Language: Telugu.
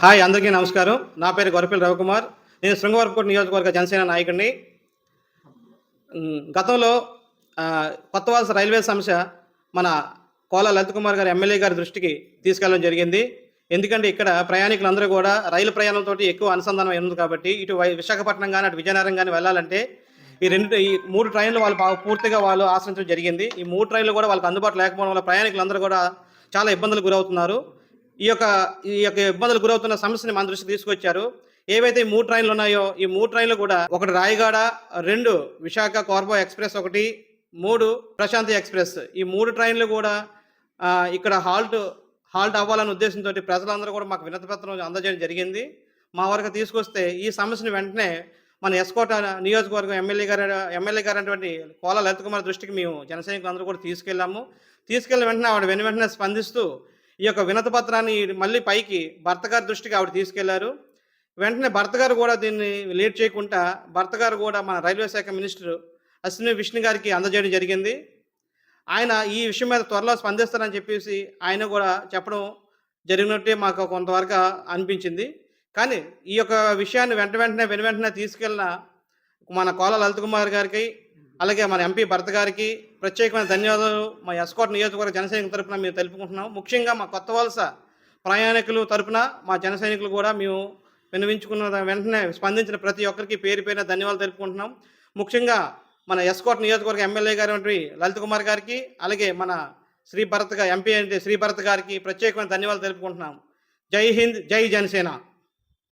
హాయ్ అందరికీ నమస్కారం. నా పేరు గొరపల్లి రవికుమార్. నేను శృంగవరపుకోట నియోజకవర్గ జనసేన నాయకుడిని. గతంలో కొత్త వలస రైల్వే సమస్య మన కోల లలిత్ కుమార్ గారు ఎమ్మెల్యే గారి దృష్టికి తీసుకెళ్ళడం జరిగింది. ఎందుకంటే ఇక్కడ ప్రయాణికులందరూ కూడా రైలు ప్రయాణంతో ఎక్కువ అనుసంధానం ఉంది కాబట్టి ఇటు విశాఖపట్నం కానీ అటు విజయనగరం కానీ వెళ్ళాలంటే ఈ 3 ట్రైన్లు వాళ్ళు పూర్తిగా వాళ్ళు ఆశ్రయించడం జరిగింది. ఈ 3 ట్రైన్లు కూడా వాళ్ళకి అందుబాటులో లేకపోవడం వల్ల ప్రయాణికులందరూ కూడా చాలా ఇబ్బందులకు గురవుతున్నారు. ఈ యొక్క ఇబ్బందులు గురవుతున్న సమస్యని మన దృష్టికి తీసుకొచ్చారు. ఏవైతే ఈ 3 ట్రైన్లు ఉన్నాయో ఈ 3 ట్రైన్లు కూడా ఒకటి Rayagada, 2 Visakha cargo express, 3 Prasanthi express. ఈ 3 ట్రైన్లు కూడా ఇక్కడ హాల్ట్ అవ్వాలనే ఉద్దేశంతో ప్రజలందరూ కూడా మాకు వినతి పత్రం అందజేయడం జరిగింది. మా వరకు తీసుకొస్తే ఈ సమస్యను వెంటనే మన ఎస్కోట నియోజకవర్గం ఎమ్మెల్యే గారు అటువంటి కోల లలిత్ కుమార్ దృష్టికి మేము జన సైనికులందరూ కూడా తీసుకెళ్ళాము. తీసుకెళ్ళిన వెంటనే ఆవిడ వెంటనే స్పందిస్తూ ఈ యొక్క వినతి పత్రాన్ని మళ్ళీ పైకి భర్త గారి దృష్టికి ఆవిడ తీసుకెళ్లారు. వెంటనే భర్త గారు కూడా దీన్ని లేట్ చేయకుండా భర్త గారు కూడా మన రైల్వే శాఖ మినిస్టర్ అశ్విని విష్ణు గారికి అందజేయడం జరిగింది. ఆయన ఈ విషయం మీద త్వరలో స్పందిస్తారని చెప్పేసి ఆయన కూడా చెప్పడం జరిగినట్టే మాకు కొంతవరకు అనిపించింది. కానీ ఈ యొక్క విషయాన్ని వెంటనే తీసుకెళ్ళిన మన కోల లలిత్ కుమార్ గారికి, అలాగే మన ఎంపీ భర్త గారికి ప్రత్యేకమైన ధన్యవాదాలు మా ఎస్కోట్ నియోజకవర్గ జన సైనికుల తరపున మేము తెలుపుకుంటున్నాం. ముఖ్యంగా మా కొత్త వలస ప్రయాణికులు తరపున మా జన సైనికులు కూడా మేము విన్నవించుకున్న వెంటనే స్పందించిన ప్రతి ఒక్కరికి పేరు పేరున ధన్యవాదాలు తెలుపుకుంటున్నాం. ముఖ్యంగా మన ఎస్కోట్ నియోజకవర్గ ఎమ్మెల్యే గారు లలిత్ కుమార్ గారికి, అలాగే మన ఎంపీ శ్రీ భరత్ గారికి ప్రత్యేకమైన ధన్యవాదాలు తెలుపుకుంటున్నాం. జై హింద్, జై జనసేన.